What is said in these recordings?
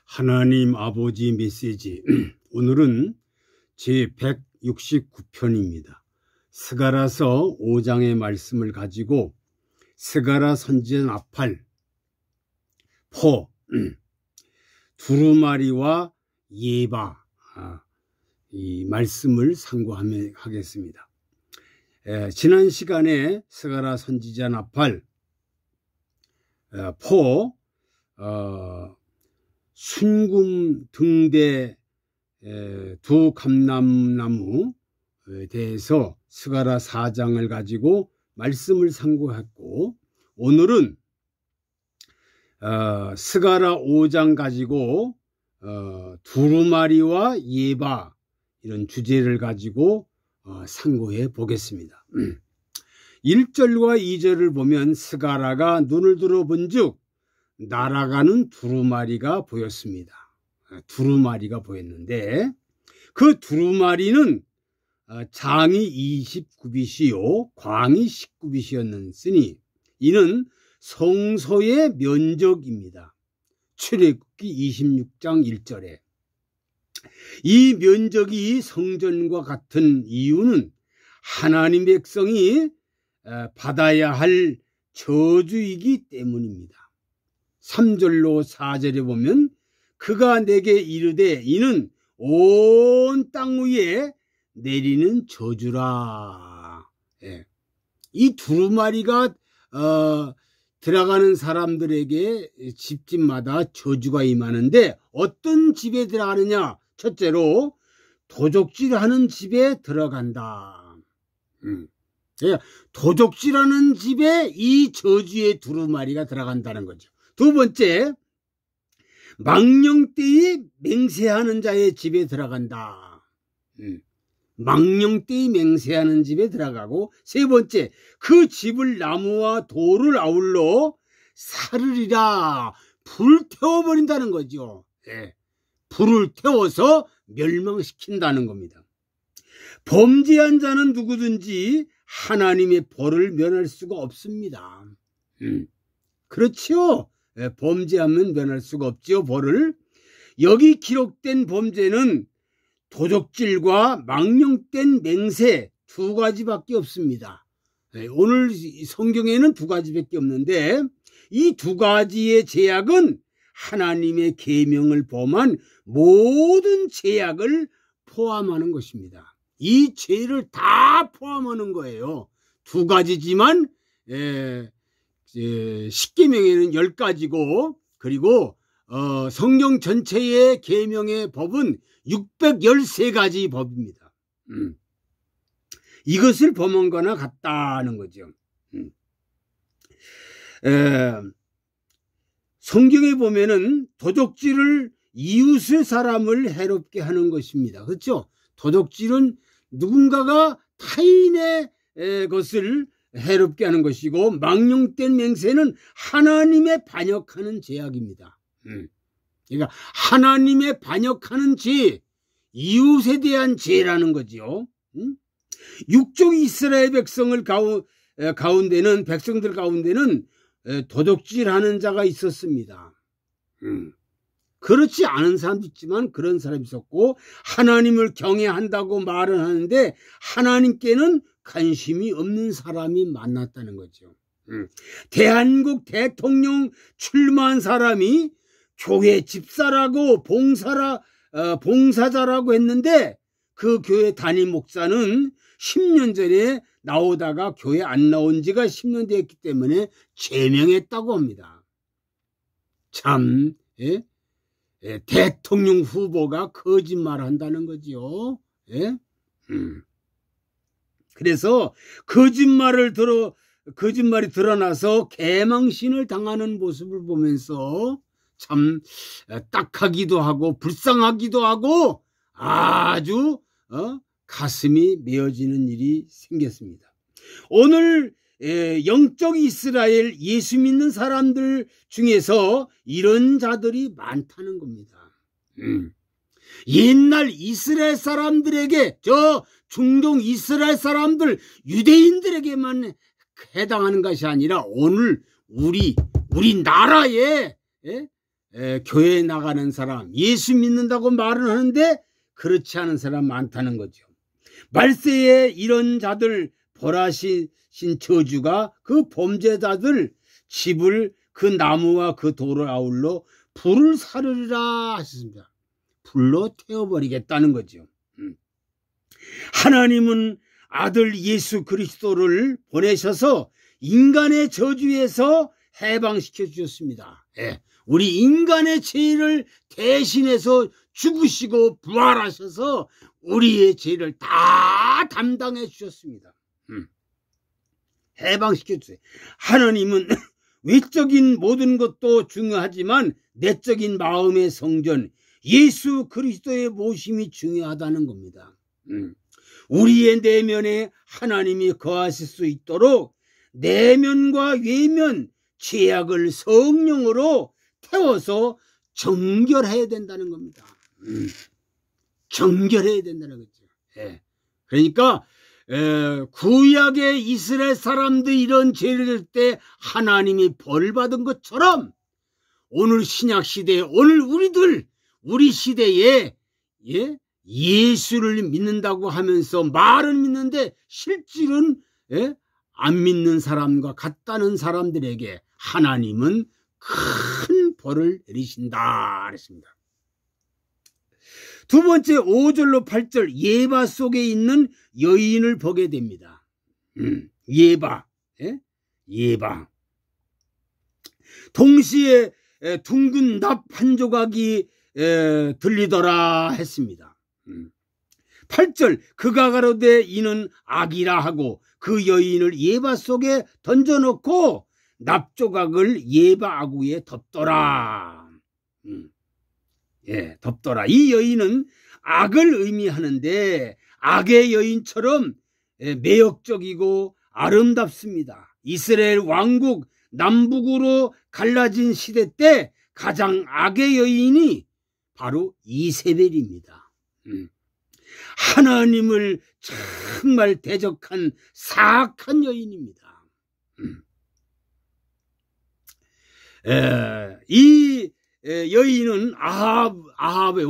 하나님 아버지 메시지 오늘은 제169편입니다. 스가랴서 5장의 말씀을 가지고 스가랴 선지자 나팔, 포, 두루마리와 예바 이 말씀을 상고하겠습니다. 지난 시간에 스가랴 선지자 나팔, 포, 순금 등대 두 감람나무에 대해서 스가랴 4장을 가지고 말씀을 상고했고, 오늘은 스가랴 5장 가지고 두루마리와 예바 이런 주제를 가지고 상고해 보겠습니다. 1절과 2절을 보면 스가랴가 눈을 들어본즉 날아가는 두루마리가 보였습니다. 두루마리가 보였는데 그 두루마리는 장이 29빛이요 광이 19빛이었으니 이는 성소의 면적입니다. 출애굽기 26장 1절에 이 면적이 성전과 같은 이유는 하나님 백성이 받아야 할 저주이기 때문입니다. 3절로 4절에 보면 그가 내게 이르되 이는 온 땅 위에 내리는 저주라. 이 두루마리가 들어가는 사람들에게 집집마다 저주가 임하는데 어떤 집에 들어가느냐? 첫째로 도적질하는 집에 들어간다. 도적질하는 집에 이 저주의 두루마리가 들어간다는 거죠. 두 번째, 망령되이 맹세하는 자의 집에 들어간다. 망령되이 맹세하는 집에 들어가고, 세 번째, 그 집을 나무와 돌을 아울러 사르리라. 불태워버린다는 거죠. 불을 태워서 멸망시킨다는 겁니다. 범죄한 자는 누구든지 하나님의 벌을 면할 수가 없습니다. 그렇죠. 범죄하면 면할 수가 없죠, 벌을. 여기 기록된 범죄는 도적질과 망령된 맹세 두 가지밖에 없습니다. 오늘 성경에는 두 가지밖에 없는데 이 두 가지의 제약은 하나님의 계명을 범한 모든 제약을 포함하는 것입니다. 이 죄를 다 포함하는 거예요. 두 가지지만 10계명에는 10가지고 그리고 성경 전체의 계명의 법은 613가지 법입니다. 이것을 범한 거나 같다는 거죠. 성경에 보면은 도적질을 이웃의 사람을 해롭게 하는 것입니다. 그렇죠? 도적질은 누군가가 타인의 것을 해롭게 하는 것이고, 망령된 맹세는 하나님의 반역하는 죄악입니다. 그러니까 하나님의 반역하는 죄, 이웃에 대한 죄라는 거지요. 육족 이스라엘 백성들 가운데는 도적질하는 자가 있었습니다. 그렇지 않은 사람도 있지만 그런 사람이 있었고, 하나님을 경외한다고 말은 하는데 하나님께는 관심이 없는 사람이 많았다는 거죠. 대한민국 대통령 출마한 사람이 교회 집사라고 봉사자라고 했는데 그 교회 담임 목사는 10년 전에 나오다가 교회 안 나온 지가 10년 됐기 때문에 제명했다고 합니다. 참, 대통령 후보가 거짓말한다는 거지요. 그래서 거짓말이 드러나서 개망신을 당하는 모습을 보면서 참 딱하기도 하고 불쌍하기도 하고 아주 가슴이 메어지는 일이 생겼습니다. 오늘 영적 이스라엘 예수 믿는 사람들 중에서 이런 자들이 많다는 겁니다. 옛날 이스라엘 사람들에게, 저 중동 이스라엘 사람들 유대인들에게만 해당하는 것이 아니라 오늘 우리나라에 교회에 나가는 사람, 예수 믿는다고 말은 하는데 그렇지 않은 사람 많다는 거죠. 말세에 이런 자들 벌하신 저주가 그 범죄자들 집을 그 나무와 그 돌을 아울러 불을 사르리라 하셨습니다. 불로 태워버리겠다는 거죠. 하나님은 아들 예수 그리스도를 보내셔서 인간의 저주에서 해방시켜 주셨습니다. 우리 인간의 죄를 대신해서 죽으시고 부활하셔서 우리의 죄를 다 담당해 주셨습니다. 해방시켜 주세요. 하나님은 외적인 모든 것도 중요하지만 내적인 마음의 성전, 예수 그리스도의 모심이 중요하다는 겁니다. 우리의 내면에 하나님이 거하실 수 있도록 내면과 외면, 죄악을 성령으로 태워서 정결해야 된다는 겁니다. 정결해야 된다는 거죠. 그러니까 구약의 이스라엘 사람들이 이런 죄를 질 때 하나님이 벌 받은 것처럼 오늘 신약 시대에, 오늘 우리 시대에 예수를 믿는다고 하면서 말은 믿는데 실질은 안 믿는 사람과 같다는 사람들에게 하나님은 큰 벌을 내리신다 그랬습니다. 두 번째 5절로 8절 예바 속에 있는 여인을 보게 됩니다. 예바. 동시에 둥근 납 한 조각이 들리더라 했습니다. 8절 그가 가로되 이는 악이라 하고 그 여인을 예바 속에 던져놓고 납 조각을 예바 아구에 덮더라. 덮더라. 이 여인은 악을 의미하는데 악의 여인처럼 매력적이고 아름답습니다. 이스라엘 왕국 남북으로 갈라진 시대 때 가장 악의 여인이 바로 이세벨입니다. 하나님을 정말 대적한 사악한 여인입니다. 이 여인은 아합의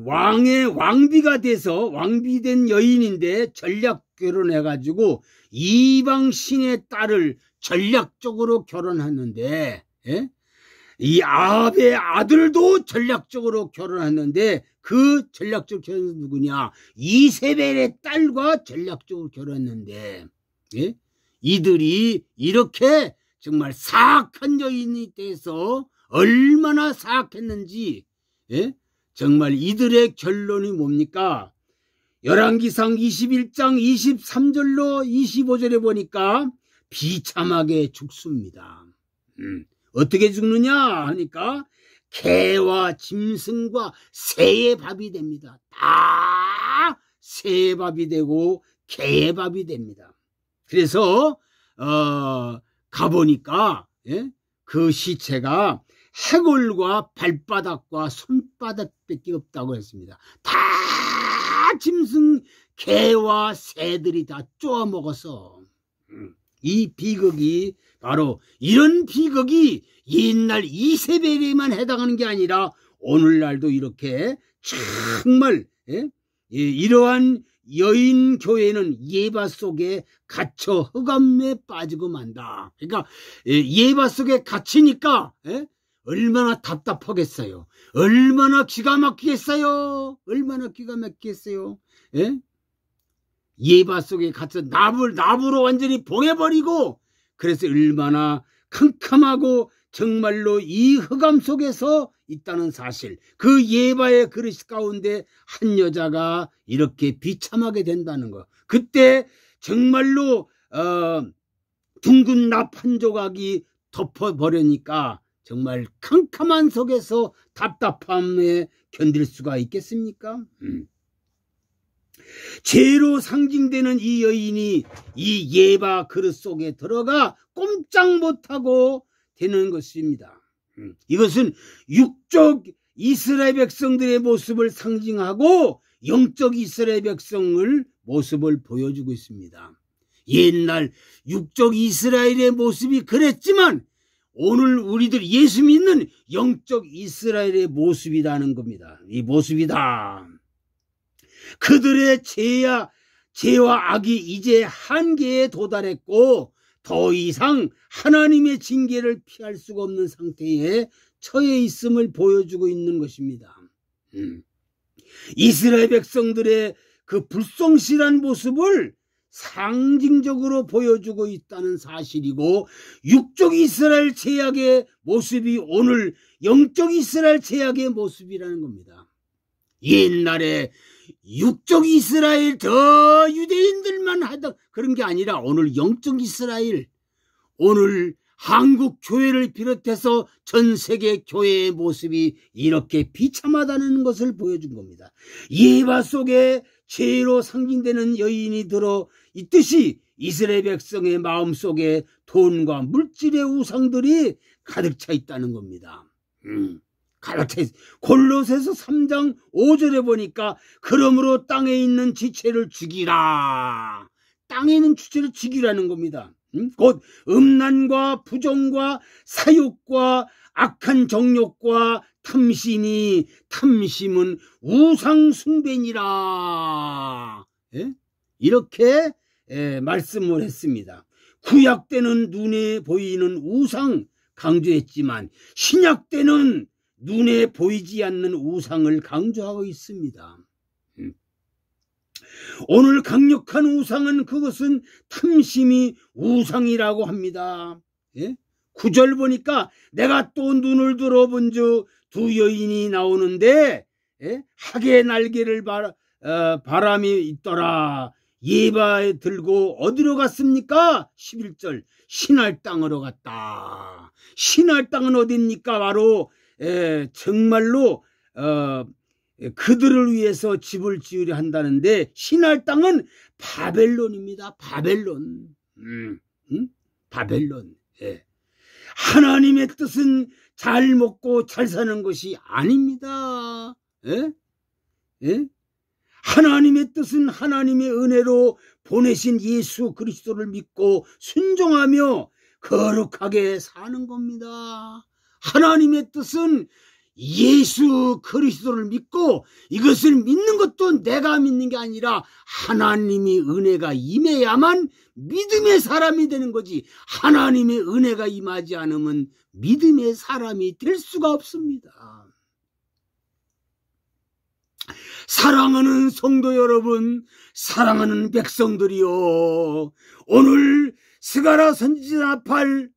왕의 왕비가 돼서 왕비된 여인인데 전략 결혼해가지고 이방 신의 딸을 전략적으로 결혼했는데 이 아합의 아들도 전략적으로 결혼했는데 그 전략적 결혼은 누구냐? 이세벨의 딸과 전략적으로 결혼했는데 이들이 이렇게 정말 사악한 여인이 돼서 얼마나 사악했는지 정말 이들의 결론이 뭡니까? 열왕기상 21장 23절로 25절에 보니까 비참하게 죽습니다. 어떻게 죽느냐 하니까 개와 짐승과 새의 밥이 됩니다. 다 새의 밥이 되고 개의 밥이 됩니다. 그래서 가보니까 그 시체가 해골과 발바닥과 손바닥밖에 없다고 했습니다. 다 짐승, 개와 새들이 다 쪼아 먹어서 이 비극이 바로 이런 비극이 옛날 이세벨에만 해당하는 게 아니라 오늘날도 이렇게 정말 이러한 여인 교회는 예바 속에 갇혀 흑암에 빠지고 만다. 그러니까 예바 속에 갇히니까 얼마나 답답하겠어요. 얼마나 기가 막히겠어요. 얼마나 기가 막히겠어요. 예바 속에 갇혀 나부로 완전히 봉해버리고 그래서 얼마나 캄캄하고 정말로 이 흑암 속에서 있다는 사실, 그 예바의 그릇 가운데 한 여자가 이렇게 비참하게 된다는 거. 그때 정말로 둥근 납 한 조각이 덮어버리니까 정말 캄캄한 속에서 답답함에 견딜 수가 있겠습니까? 죄로 상징되는 이 여인이 이 예바 그릇 속에 들어가 꼼짝 못하고 되는 것입니다. 이것은 육적 이스라엘 백성들의 모습을 상징하고 영적 이스라엘 백성을 모습을 보여주고 있습니다. 옛날 육적 이스라엘의 모습이 그랬지만 오늘 우리들이 예수 믿는 영적 이스라엘의 모습이라는 겁니다. 이 모습이다. 그들의 죄와 악이 이제 한계에 도달했고 더 이상 하나님의 징계를 피할 수가 없는 상태에 처해 있음을 보여주고 있는 것입니다. 이스라엘 백성들의 그 불성실한 모습을 상징적으로 보여주고 있다는 사실이고, 육적 이스라엘 제약의 모습이 오늘 영적 이스라엘 제약의 모습이라는 겁니다. 옛날에 육적 이스라엘 더 유대인들만 하던 그런 게 아니라 오늘 영적 이스라엘, 오늘 한국 교회를 비롯해서 전 세계 교회의 모습이 이렇게 비참하다는 것을 보여준 겁니다. 예바 속에 죄로 상징되는 여인이 들어 있듯이 이스라엘 백성의 마음속에 돈과 물질의 우상들이 가득 차 있다는 겁니다. 가득 차 있어. 골로새서 3장 5절에 보니까 그러므로 땅에 있는 지체를 죽이라. 땅에 있는 지체를 죽이라는 겁니다. 곧 음란과 부정과 사욕과 악한 정욕과 탐심은 우상 숭배니라. 이렇게 말씀을 했습니다. 구약 때는 눈에 보이는 우상 강조했지만 신약 때는 눈에 보이지 않는 우상을 강조하고 있습니다. 오늘 강력한 우상은 그것은 탐심이 우상이라고 합니다. 9절 보니까 내가 또 눈을 들어본 즉 두 여인이 나오는데 학의 날개를 바람이 있더라. 예바에 들고 어디로 갔습니까? 11절 신할 땅으로 갔다. 신할 땅은 어디입니까? 바로 정말로 그들을 위해서 집을 지으려 한다는데 신할 땅은 바벨론입니다. 바벨론. 바벨론. 하나님의 뜻은 잘 먹고 잘 사는 것이 아닙니다. 하나님의 뜻은 하나님의 은혜로 보내신 예수 그리스도를 믿고 순종하며 거룩하게 사는 겁니다. 하나님의 뜻은 예수 그리스도를 믿고, 이것을 믿는 것도 내가 믿는 게 아니라 하나님의 은혜가 임해야만 믿음의 사람이 되는 거지, 하나님의 은혜가 임하지 않으면 믿음의 사람이 될 수가 없습니다. 사랑하는 성도 여러분, 사랑하는 백성들이요, 오늘 스가랴 선지자 5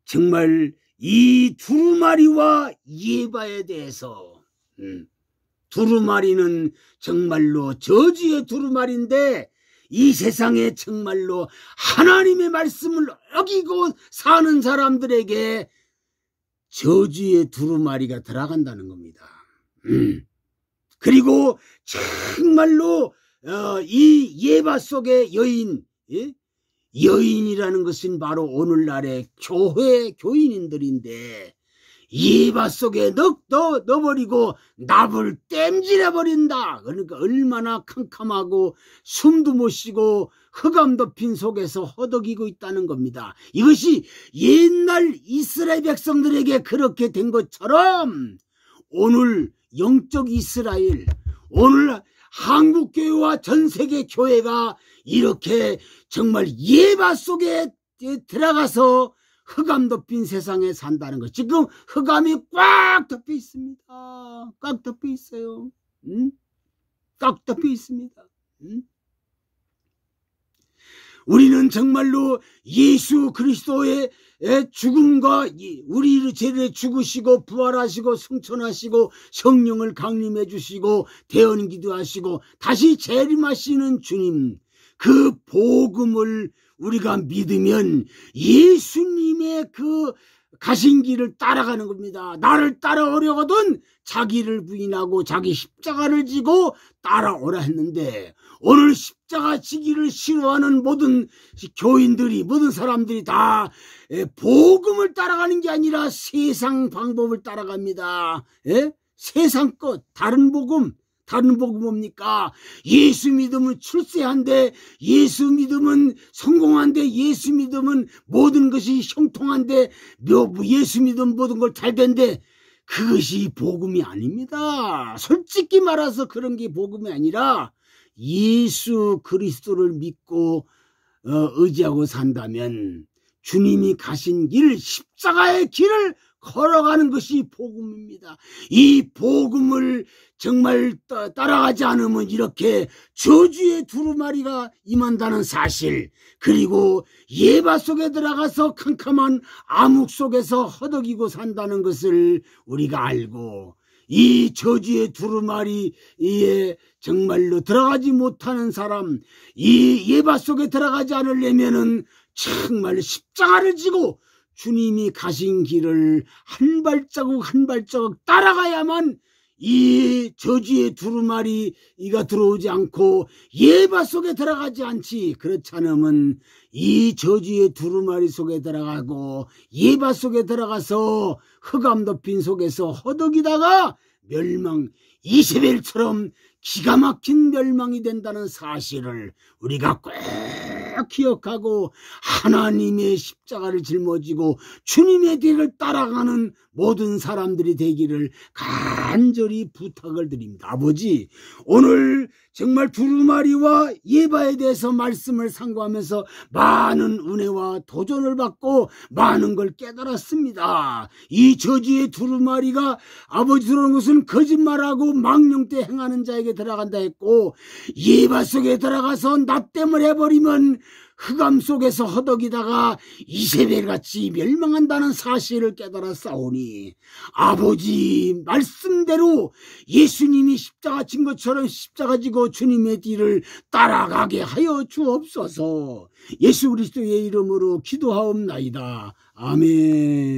정말 이 두루마리와 예바에 대해서, 두루마리는 정말로 저주의 두루마리인데 이 세상에 정말로 하나님의 말씀을 어기고 사는 사람들에게 저주의 두루마리가 들어간다는 겁니다. 그리고 정말로 이 예바 속의 여인, 여인이라는 것은 바로 오늘날의 교인인들인데 예바 속에 넣어버리고 납을 땜질해버린다. 그러니까 얼마나 캄캄하고 숨도 못 쉬고 흑암 덮인 속에서 허덕이고 있다는 겁니다. 이것이 옛날 이스라엘 백성들에게 그렇게 된 것처럼 오늘 영적 이스라엘, 오늘 한국교회와 전세계 교회가 이렇게 정말 예바 속에 들어가서 흑암 덮인 세상에 산다는 것. 지금 흑암이 꽉 덮여 있습니다. 꽉 덮여 있어요. 꽉 덮여 있습니다. 우리는 정말로 예수 그리스도의 죽음과 우리를 죄를 죽으시고 부활하시고 승천하시고 성령을 강림해 주시고 대언 기도하시고 다시 재림하시는 주님, 그 복음을 우리가 믿으면 예수님의 그 가신 길을 따라가는 겁니다. 나를 따라오려거든 자기를 부인하고 자기 십자가를 지고 따라오라 했는데, 오늘 십자가 지기를 싫어하는 모든 교인들이, 모든 사람들이 다 복음을 따라가는 게 아니라 세상 방법을 따라갑니다. 세상 것, 다른 복음, 다른 복음 뭡니까? 예수 믿으면 출세한데, 예수 믿으면 성공한데, 예수 믿으면 모든 것이 형통한데, 예수 믿으면 모든 걸 잘 된대. 그것이 복음이 아닙니다. 솔직히 말해서 그런 게 복음이 아니라 예수 그리스도를 믿고 의지하고 산다면 주님이 가신 길, 십자가의 길을 걸어가는 것이 복음입니다. 이 복음을 정말 따라가지 않으면 이렇게 저주의 두루마리가 임한다는 사실, 그리고 예바 속에 들어가서 캄캄한 암흑 속에서 허덕이고 산다는 것을 우리가 알고, 이 저주의 두루마리에 정말로 들어가지 못하는 사람, 이 예바 속에 들어가지 않으려면은 정말 십자가를 지고 주님이 가신 길을 한 발자국 한 발자국 따라가야만 이 저주의 두루마리가 들어오지 않고 예바 속에 들어가지 않지. 그렇지 않으면 이 저주의 두루마리 속에 들어가고 예바 속에 들어가서 흑암 덮인 속에서 허덕이다가 멸망, 이세벨처럼 기가 막힌 멸망이 된다는 사실을 우리가 꼭 기억하고 하나님의 십자가를 짊어지고 주님의 뒤를 따라가는 모든 사람들이 되기를 간절히 부탁을 드립니다. 아버지, 오늘 정말 두루마리와 예바에 대해서 말씀을 상고하면서 많은 은혜와 도전을 받고 많은 걸 깨달았습니다. 이 저주의 두루마리가 아버지 들어오는 것은 거짓말하고 망령되 행하는 자에게 들어간다 했고, 예바 속에 들어가서 납땜을 해버리면 흑암 속에서 허덕이다가 이세벨같이 멸망한다는 사실을 깨달았사오니, 아버지 말씀대로 예수님이 십자가 진 것처럼 십자가 지고 주님의 뒤를 따라가게 하여 주옵소서. 예수 그리스도의 이름으로 기도하옵나이다. 아멘.